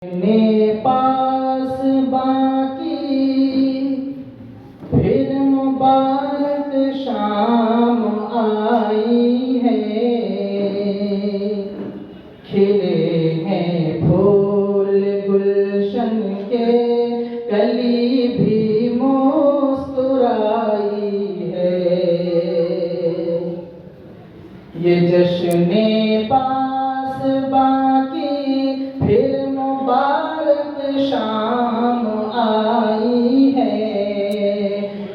نے پاس باقی پھر مبارک شام آئی ہے، کھلے ہیں پھول گلشن کے، کلی بھی مسکرائی ہے۔ یہ جشن پاس باقی پھر مبارک شام آئی ہے،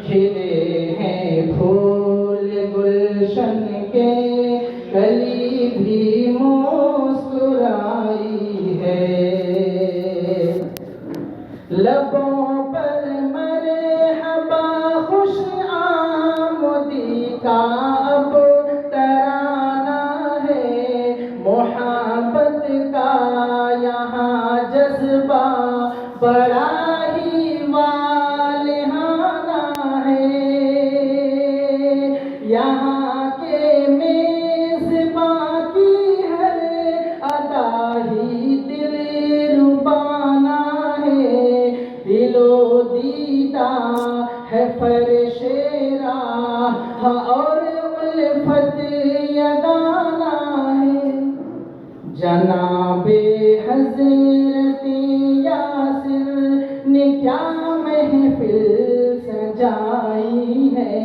کھلے ہیں پھول گلشن کے، کلی بھی مسکرائی ہے۔ لبوں پر مرحبا خوش آمدی کا اب ترانہ ہے، محبت کا یہاں جذبہ بڑا ہی والہانہ ہے۔ یہاں کے میزباں کی ہر ادا ہی دل ربانہ ہے، دل و دیدہ ہے فرش راہ اور الفت یگانہ ہے۔ جناب حضرت یاسر نے کیا محفل سجائی ہے،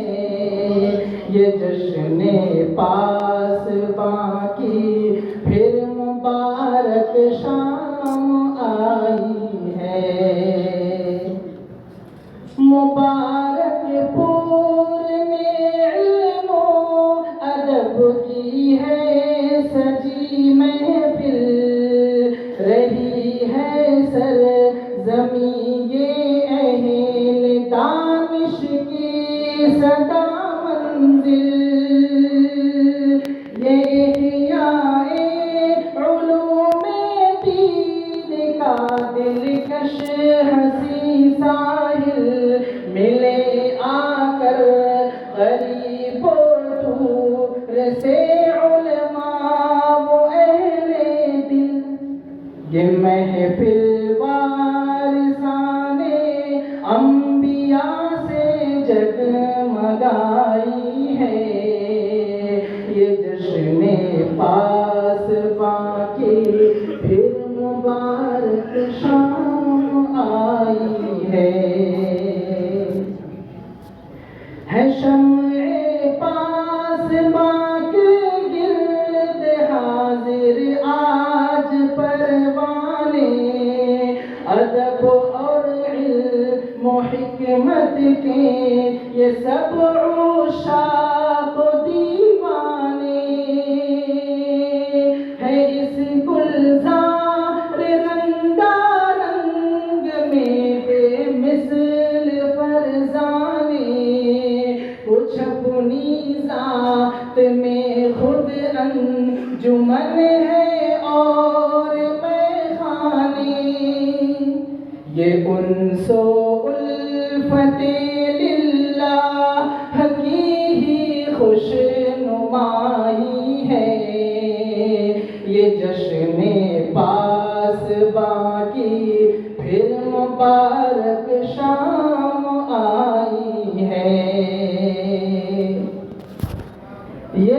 یہ جشن پاس باقی پھر مبارک شام آئی ہے۔ مبارک پور میں علم و ادب کی ہے سجی محفل، رہی ہے سرزمین یہ اہل دانش کی صدا منزل، یہ احیاء علوم دین کا دلکش حسین ساحل، ملے آ کر غریب و دور سے علماء و اہل دل، یہ محفل وارثان انبیاء سے جگمگائی ہے، یہ جشن پاس باقی پھر مبارک شام آئی ہے شمع پاس باقی گرد حاضر آج پروانے، ادب اور علم و حکمت کے یہ سب عشاق و دیوانے ہے، اس گلزار رنگارنگ میں بے مثل فرزانے، کچھ اپنی ذات میں خود انجمن ہے اور میخانے، یہ انس و الفت للہ کی ہی خوش نمائی ہے، یہ جشن پاس باقی